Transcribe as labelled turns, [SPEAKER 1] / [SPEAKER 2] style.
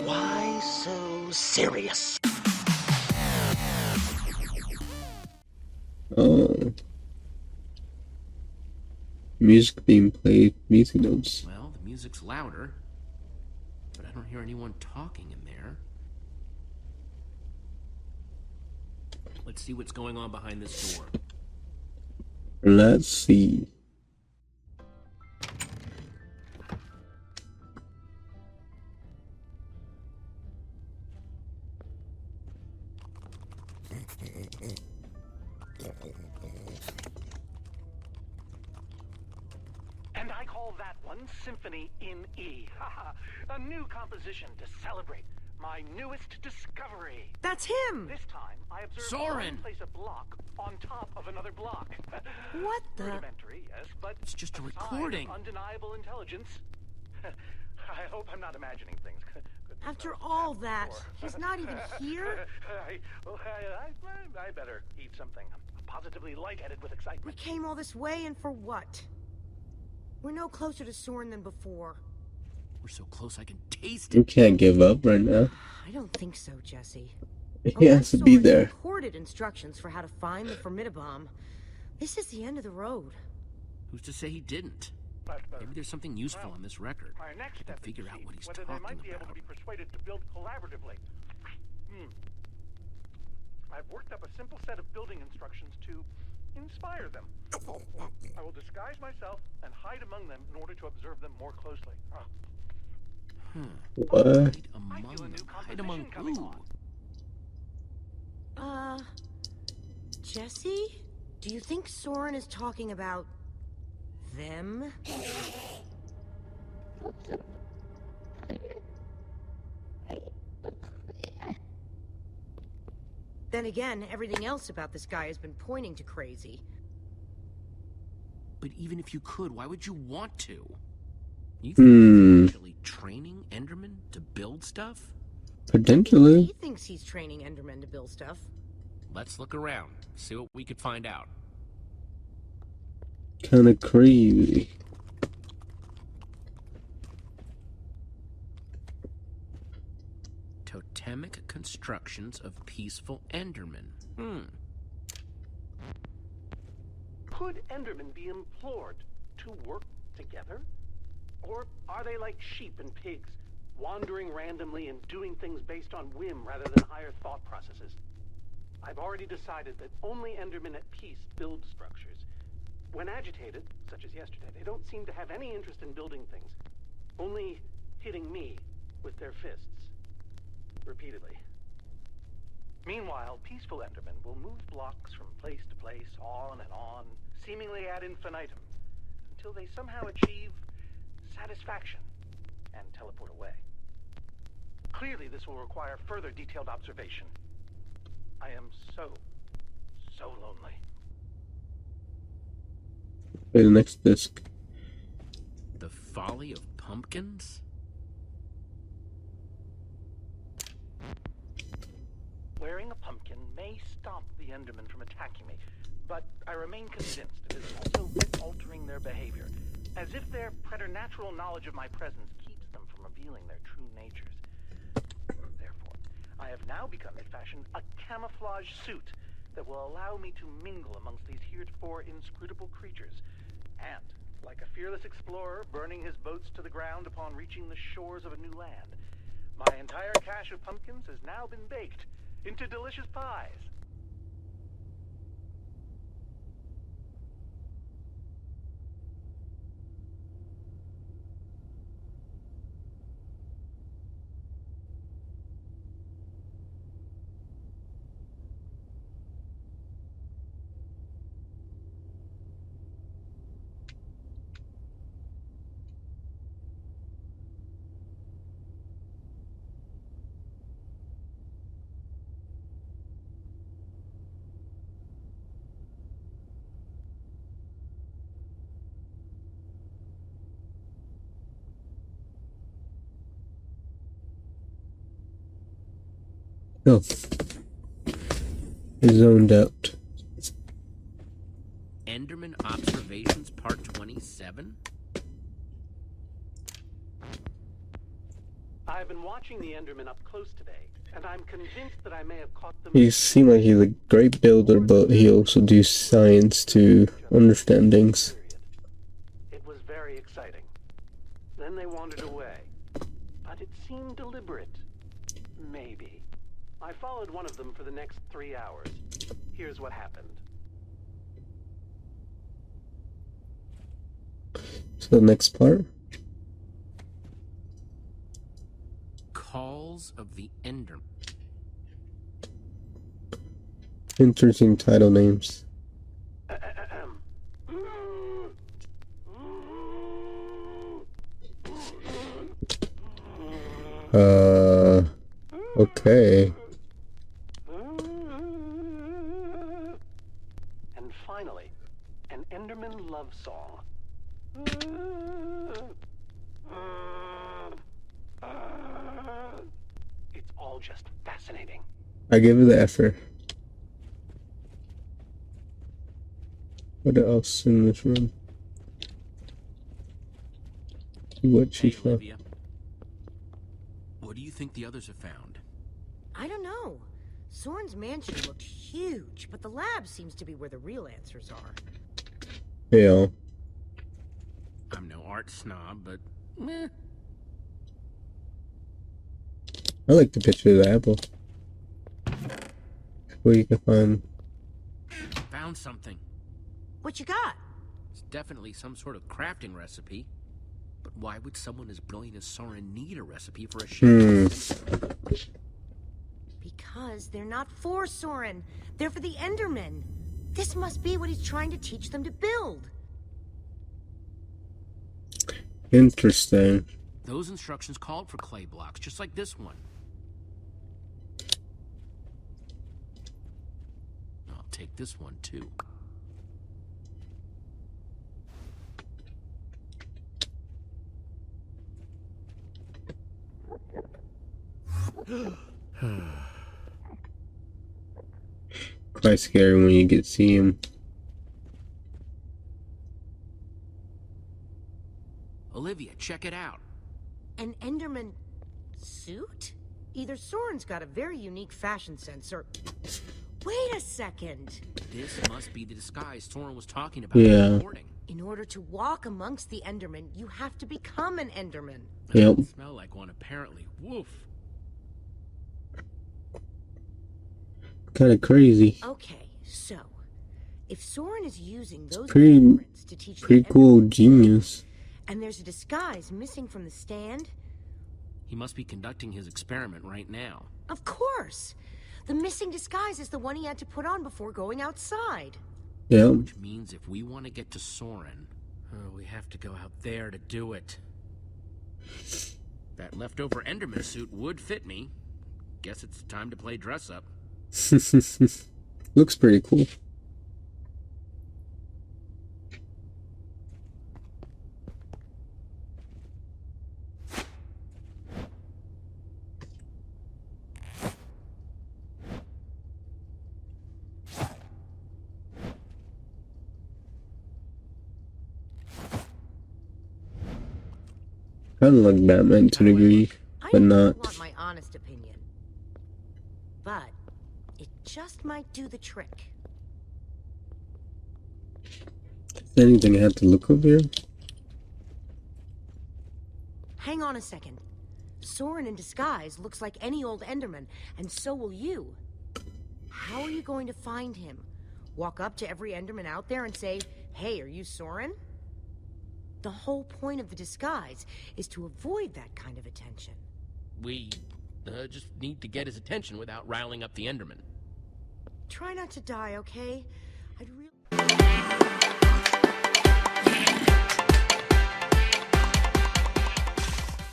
[SPEAKER 1] Why so serious?
[SPEAKER 2] Music being played, music notes.
[SPEAKER 3] Well, the music's louder, but I don't hear anyone talking in there. Let's see what's going on behind this door.
[SPEAKER 2] Let's see.
[SPEAKER 1] And I call that one Symphony in E. A new composition to celebrate my newest discovery.
[SPEAKER 4] That's him!
[SPEAKER 1] This time, I observed
[SPEAKER 3] Soren!
[SPEAKER 1] place a block on top of another block.
[SPEAKER 4] What the?
[SPEAKER 1] Rudimentary, yes, but
[SPEAKER 3] It's just a
[SPEAKER 1] sign of
[SPEAKER 3] recording.
[SPEAKER 1] Undeniable intelligence. I hope I'm not imagining things.
[SPEAKER 4] After all that, he's not even here?
[SPEAKER 1] I better eat something. I'm positively lightheaded with
[SPEAKER 4] We
[SPEAKER 1] excitement.
[SPEAKER 4] came all this way, and for what? We're no closer to Soren than before.
[SPEAKER 3] We're so close I can taste
[SPEAKER 2] You
[SPEAKER 3] it.
[SPEAKER 2] can't give up right now.
[SPEAKER 4] I don't think so, Jesse.
[SPEAKER 2] He has to be
[SPEAKER 4] Soren
[SPEAKER 2] there.
[SPEAKER 4] recorded instructions for how to find the Formidabomb. This is the end of the road.
[SPEAKER 3] Who's to say he didn't?
[SPEAKER 1] But,
[SPEAKER 3] Maybe there's something useful in this record.
[SPEAKER 1] my next
[SPEAKER 3] I can
[SPEAKER 1] step is
[SPEAKER 3] figure
[SPEAKER 1] to
[SPEAKER 3] out
[SPEAKER 1] see
[SPEAKER 3] what he's
[SPEAKER 1] whether
[SPEAKER 3] talking
[SPEAKER 1] they might be able
[SPEAKER 3] about.
[SPEAKER 1] to be persuaded to build collaboratively. I've worked up a simple set of building instructions to inspire them. I will disguise myself and hide among them in order to observe them more closely.
[SPEAKER 2] What?
[SPEAKER 3] Hide
[SPEAKER 1] I
[SPEAKER 3] among
[SPEAKER 1] feel a new
[SPEAKER 3] them. Hide
[SPEAKER 1] composition
[SPEAKER 3] among
[SPEAKER 1] coming
[SPEAKER 3] who?
[SPEAKER 1] on.
[SPEAKER 4] Jesse? Do you think Soren is talking about them? Then again, everything else about this guy has been pointing to crazy.
[SPEAKER 3] But even if you could, why would you want to? You think he's actually training Enderman to build stuff?
[SPEAKER 2] Potentially.
[SPEAKER 4] He thinks he's training Endermen to build stuff.
[SPEAKER 3] Let's look around, see what we could find out.
[SPEAKER 2] Kinda crazy.
[SPEAKER 3] Totemic constructions of peaceful Endermen.
[SPEAKER 1] Could Endermen be implored to work together? Or are they like sheep and pigs, wandering randomly and doing things based on whim rather than higher thought processes? I've already decided that only Endermen at peace build structures. When agitated, such as yesterday, they don't seem to have any interest in building things, only hitting me with their fists. Repeatedly. Meanwhile, peaceful Endermen will move blocks from place to place, on and on, seemingly ad infinitum, until they somehow achieve satisfaction and teleport away. Clearly, this will require further detailed observation. I am so lonely.
[SPEAKER 2] Okay, the next disc.
[SPEAKER 3] The folly of pumpkins?
[SPEAKER 1] Wearing a pumpkin may stop the Endermen from attacking me, but I remain convinced it is also altering their behavior, as if their preternatural knowledge of my presence keeps them from revealing their true natures. Therefore, I have now begun to fashion a camouflage suit that will allow me to mingle amongst these heretofore inscrutable creatures, and, like a fearless explorer burning his boats to the ground upon reaching the shores of a new land, my entire cache of pumpkins has now been baked into delicious pies.
[SPEAKER 2] Oh. Zoned out.
[SPEAKER 3] Enderman Observations Part 27?
[SPEAKER 1] I've been watching the endermen up close today, and I'm convinced that I may have caught them.
[SPEAKER 2] He seemed like he's a great builder, but he also do science to understand things.
[SPEAKER 1] It was very exciting. Then they wandered away, but it seemed deliberate. Maybe. I followed one of them for the next 3 hours. Here's what happened.
[SPEAKER 2] So the next part?
[SPEAKER 3] Calls of the Enderman.
[SPEAKER 2] Interesting title names. Okay.
[SPEAKER 1] And finally, an Enderman love song. It's all just fascinating.
[SPEAKER 2] I give it the effort. What else in this room? What she found?
[SPEAKER 3] Olivia, what do you think the others have found?
[SPEAKER 4] I don't know. Soren's mansion looked huge, but the lab seems to be where the real answers are.
[SPEAKER 2] Yeah.
[SPEAKER 3] I'm no art snob, but meh.
[SPEAKER 2] I like the picture of the apple. Where you can find.
[SPEAKER 3] Found something.
[SPEAKER 4] What you got?
[SPEAKER 3] It's definitely some sort of crafting recipe. But why would someone as brilliant as Soren need a recipe for a chef?
[SPEAKER 4] Because they're not for Soren. They're for the Endermen. This must be what he's trying to teach them to build.
[SPEAKER 2] Interesting.
[SPEAKER 3] Those instructions called for clay blocks, just like this one. I'll take this one, too.
[SPEAKER 2] Quite scary when you get to see him.
[SPEAKER 3] Olivia, check it out.
[SPEAKER 4] An Enderman suit? Either Soren's got a very unique fashion sense, or... Wait a second!
[SPEAKER 3] This must be the disguise Soren was talking about in
[SPEAKER 2] Yeah.
[SPEAKER 3] the recording.
[SPEAKER 4] In order to walk amongst the Endermen, you have to become an Enderman.
[SPEAKER 2] Yep.
[SPEAKER 3] Doesn't smell like one, apparently. Woof.
[SPEAKER 2] Kind of crazy.
[SPEAKER 4] Okay, so... If Soren is using those
[SPEAKER 2] Pretty
[SPEAKER 4] blueprints to teach the
[SPEAKER 2] Pretty cool
[SPEAKER 4] Endermen,
[SPEAKER 2] genius.
[SPEAKER 4] and there's a disguise missing from the stand,
[SPEAKER 3] He must be conducting his experiment right now.
[SPEAKER 4] of course! The missing disguise is the one he had to put on before going outside.
[SPEAKER 2] Yep.
[SPEAKER 3] Which means if we want to get to Soren, we have to go out there to do it. That leftover Enderman suit would fit me. Guess it's time to play dress up.
[SPEAKER 2] Looks pretty cool. Kind of like Batman to a degree,
[SPEAKER 4] I
[SPEAKER 2] but
[SPEAKER 4] don't
[SPEAKER 2] not.
[SPEAKER 4] want my honest opinion, but it just might do the trick.
[SPEAKER 2] Is there anything I have to look over here?
[SPEAKER 4] Hang on a second. Soren in disguise looks like any old Enderman, and so will you. How are you going to find him? Walk up to every Enderman out there and say, "Hey, are you Soren?" The whole point of the disguise is to avoid that kind of attention.
[SPEAKER 3] We just need to get his attention without riling up the Enderman.
[SPEAKER 4] Try not to die, okay? I'd really...